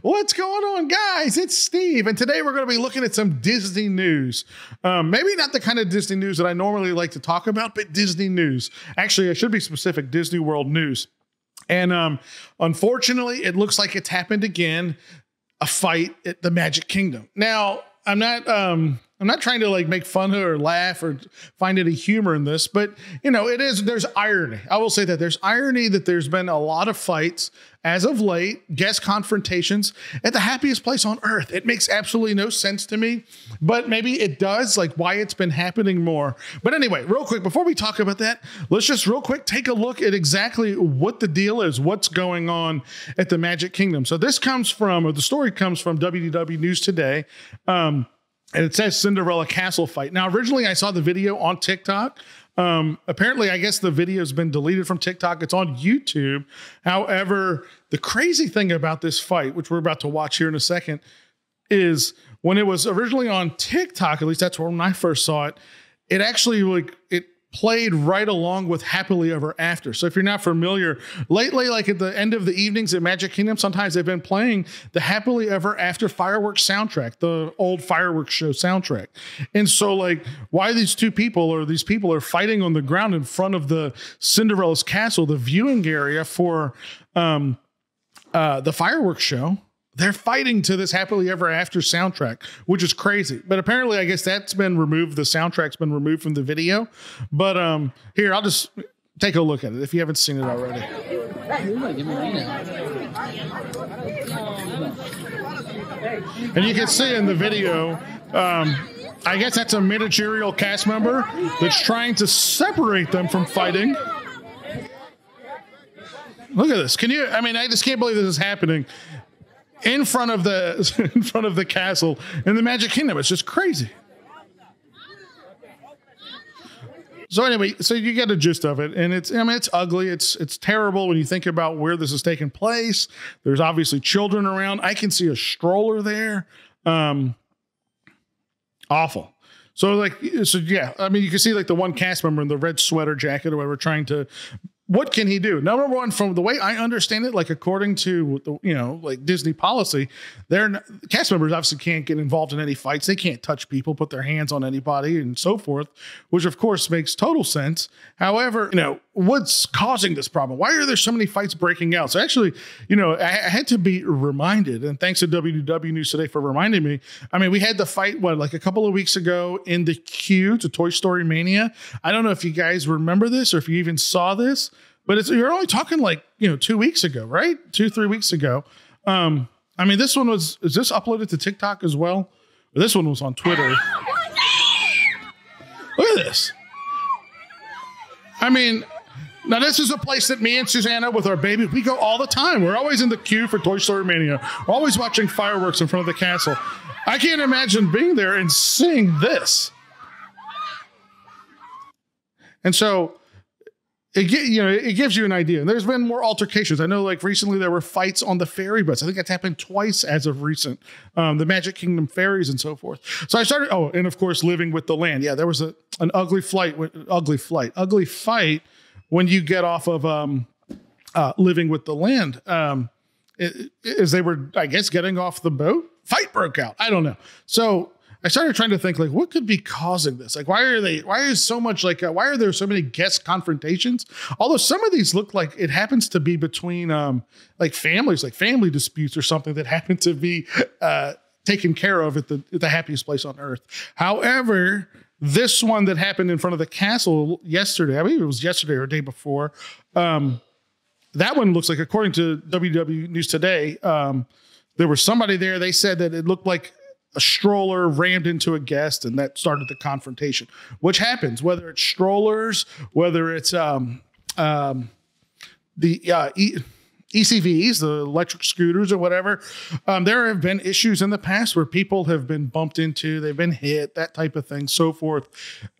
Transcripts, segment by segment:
What's going on, guys? It's Steve, and today we're going to be looking at some Disney news. Maybe not the kind of Disney news that I normally like to talk about, but Disney news. Actually, I should be specific, Disney World news. And unfortunately, it looks like it's happened again, a fight at the Magic Kingdom. Now, I'm not trying to like make fun of or laugh or find any humor in this, but you know, there's irony. I will say that there's irony that there's been a lot of fights as of late, guest confrontations at the happiest place on earth. It makes absolutely no sense to me, but maybe it does, like why it's been happening more. But anyway, real quick, before we talk about that, let's just real quick take a look at exactly what the deal is, what's going on at the Magic Kingdom. So this comes from, or the story comes from WDW News Today. And it says Cinderella Castle fight. Now, originally I saw the video on TikTok. Apparently, I guess the video has been deleted from TikTok. It's on YouTube. However, the crazy thing about this fight, which we're about to watch here in a second, is when it was originally on TikTok, at least that's when I first saw it, it actually it played right along with Happily Ever After. So if you're not familiar, lately, like at the end of the evenings at Magic Kingdom, sometimes they've been playing the Happily Ever After fireworks soundtrack, the old fireworks show soundtrack. And so like why these people are fighting on the ground in front of the Cinderella's castle, the viewing area for the fireworks show. They're fighting to this Happily Ever After soundtrack, which is crazy. But apparently, I guess that's been removed. The soundtrack's been removed from the video. But here, I'll just take a look at it if you haven't seen it already. And you can see in the video, I guess that's a managerial cast member that's trying to separate them from fighting. Look at this. I just can't believe this is happening in front of the castle in the Magic Kingdom. It's just crazy. So anyway, so you get a gist of it, and it's ugly. It's terrible when you think about where this is taking place. There's obviously children around. I can see a stroller there. Awful. So yeah, you can see like the one cast member in the red sweater jacket or whatever trying to. What can he do? Number one, from the way I understand it, like according to like Disney policy, cast members obviously can't get involved in any fights. They can't touch people, put their hands on anybody, and so forth, which of course makes total sense. However, what's causing this problem? Why are there so many fights breaking out? So actually, I had to be reminded, and thanks to WDW News Today for reminding me. We had the fight like a couple of weeks ago in the queue to Toy Story Mania. I don't know if you guys remember this or if you even saw this. But you're only talking 2 weeks ago, right? 2-3 weeks ago. This one is this uploaded to TikTok as well? This one was on Twitter. Look at this. Now this is a place that me and Susanna with our baby, we go all the time. We're always in the queue for Toy Story Mania. We're always watching fireworks in front of the castle. I can't imagine being there and seeing this. And so it gives you an idea. And there's been more altercations. I know like recently there were fights on the ferry bus. I think that's happened twice as of recent. The Magic Kingdom ferries and so forth. So I started, and of course, Living with the Land. Yeah, there was an ugly fight when you get off of Living with the Land. As they were, I guess, getting off the boat, fight broke out. I don't know. So I started trying to think like, what could be causing this? Like, why are there so many guest confrontations? Although some of these look like it happens to be between like families, like family disputes or something that happen to be taken care of at the happiest place on earth. However, this one that happened in front of the castle yesterday, I believe it was yesterday or the day before, that one looks like, according to WDW News Today, there was somebody there. They said that it looked like a stroller rammed into a guest, and that started the confrontation, which happens, whether it's strollers, whether it's ECVs, the electric scooters or whatever. There have been issues in the past where people have been bumped into, they've been hit, that type of thing, so forth,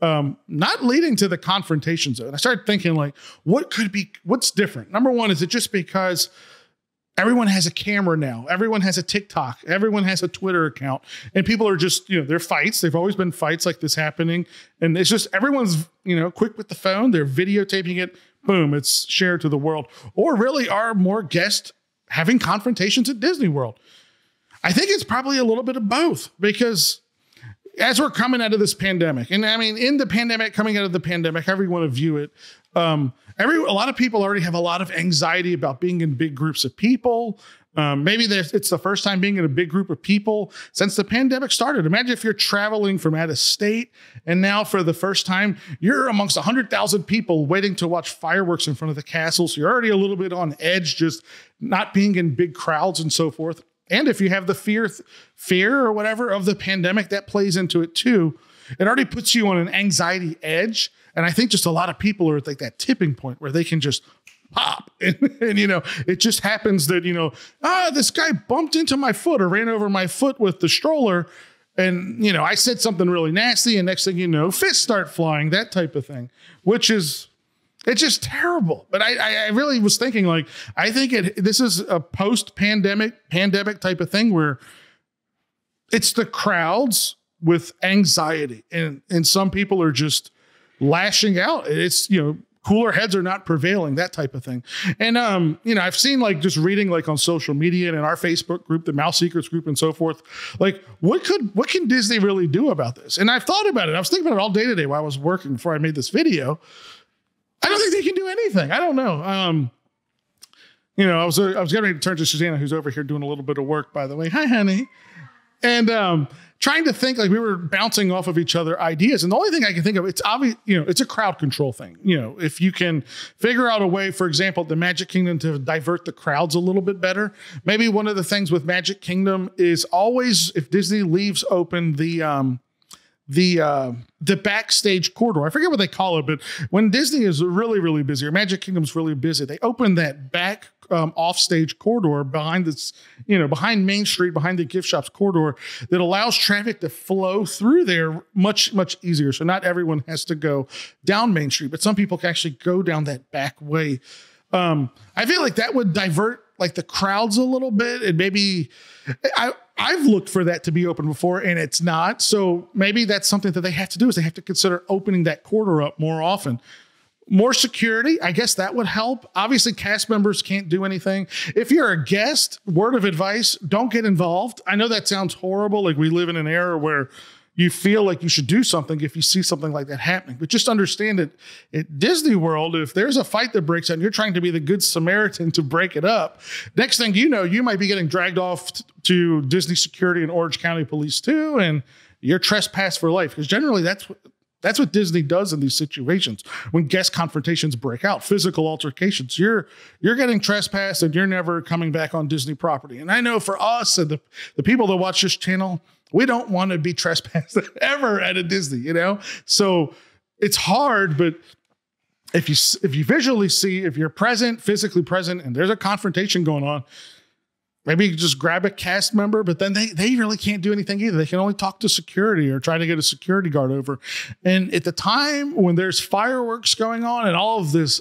not leading to the confrontation zone. I started thinking like, what's different? Number one, is it just because everyone has a camera now. Everyone has a TikTok. Everyone has a Twitter account. And people are just, they're fights. They've always been fights like this happening. And it's just everyone's, quick with the phone. They're videotaping it. Boom, it's shared to the world. Or really are more guests having confrontations at Disney World? I think it's probably a little bit of both, because as we're coming out of this pandemic, and I mean, in the pandemic, coming out of the pandemic, however you want to view it, a lot of people already have a lot of anxiety about being in big groups of people. Maybe it's the first time being in a big group of people since the pandemic started. Imagine if you're traveling from out of state, and now for the first time, you're amongst 100,000 people waiting to watch fireworks in front of the castle. So you're already a little bit on edge, just not being in big crowds and so forth. And if you have the fear or whatever of the pandemic, that plays into it too. It already puts you on an anxiety edge. And I think just a lot of people are at like that tipping point where they can just pop. And it just happens that, this guy bumped into my foot or ran over my foot with the stroller. And, I said something really nasty. And next thing you know, fists start flying, that type of thing, it's just terrible. But I really was thinking, like, I think this is a pandemic type of thing where it's the crowds with anxiety, and some people are just lashing out. It's, cooler heads are not prevailing, that type of thing. And, I've seen, like, just reading, like, on social media and in our Facebook group, the Mouse Secrets group and so forth, like, what can Disney really do about this? And I've thought about it. I was thinking about it all day today while I was working before I made this video. I don't think they can do anything. I don't know. I was getting ready to turn to Susanna, who's over here doing a little bit of work, by the way. Hi, honey. And trying to think, like, we were bouncing off of each other ideas. And the only thing I can think of, it's obvious, it's a crowd control thing. If you can figure out a way, for example, the Magic Kingdom to divert the crowds a little bit better. Maybe one of the things with Magic Kingdom is always, if Disney leaves open the backstage corridor. I forget what they call it, but when Disney is really, really busy, or Magic Kingdom's really busy, they open that back offstage corridor behind this, behind Main Street, behind the gift shops corridor, that allows traffic to flow through there much, much easier. So not everyone has to go down Main Street, but some people can actually go down that back way. I feel like that would divert, like, the crowds a little bit, and maybe I've looked for that to be open before, and it's not. So maybe that's something that they have to do, is they have to consider opening that corridor up more often. More security, I guess that would help. Obviously, cast members can't do anything. If you're a guest, word of advice, don't get involved. I know that sounds horrible. Like, we live in an era where you feel like you should do something if you see something like that happening. But just understand that at Disney World, if there's a fight that breaks out and you're trying to be the good Samaritan to break it up, next thing you know, you might be getting dragged off to Disney security and Orange County Police too, and you're trespassed for life. Because generally that's what Disney does in these situations. When guest confrontations break out, physical altercations, you're getting trespassed and you're never coming back on Disney property. And I know for us and the people that watch this channel, we don't want to be trespassed ever at a Disney, So it's hard, but if you visually see, if you're present, physically present, and there's a confrontation going on, maybe you just grab a cast member, but then they really can't do anything either. They can only talk to security or try to get a security guard over. And at the time when there's fireworks going on and all of this,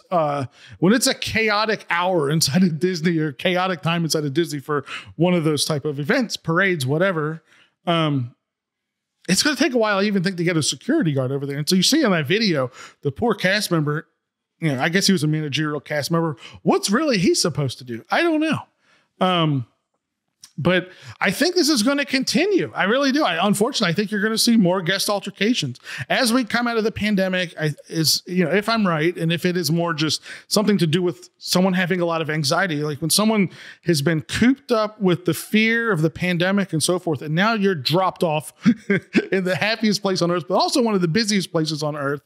when it's a chaotic hour inside of Disney, or chaotic time inside of Disney for one of those type of events, parades, whatever, it's going to take a while, I even think, to get a security guard over there. And so you see in that video, the poor cast member, I guess he was a managerial cast member. What's really he supposed to do? I don't know. But I think this is going to continue. I really do. Unfortunately, I think you're going to see more guest altercations as we come out of the pandemic. If I'm right, and if it is more just something to do with someone having a lot of anxiety, like when someone has been cooped up with the fear of the pandemic and so forth, and now you're dropped off in the happiest place on earth, but also one of the busiest places on earth.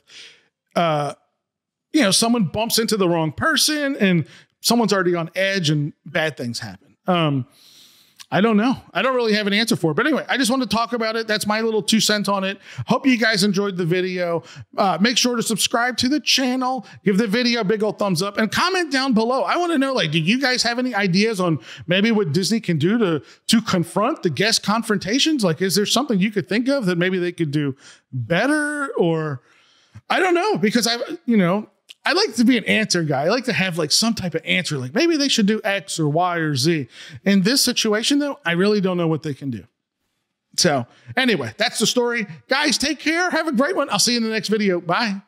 Someone bumps into the wrong person and someone's already on edge and bad things happen. I don't know. I don't really have an answer for it. But anyway, I just wanted to talk about it. That's my little 2 cents on it. Hope you guys enjoyed the video. Make sure to subscribe to the channel. Give the video a big old thumbs up and comment down below. I want to know, do you guys have any ideas on maybe what Disney can do to confront the guest confrontations? Is there something you could think of that maybe they could do better? Or I don't know, because I like to be an answer guy. I like to have like some type of answer, like maybe they should do X or Y or Z. In this situation, though, I really don't know what they can do. So anyway, that's the story. Guys, take care. Have a great one. I'll see you in the next video. Bye.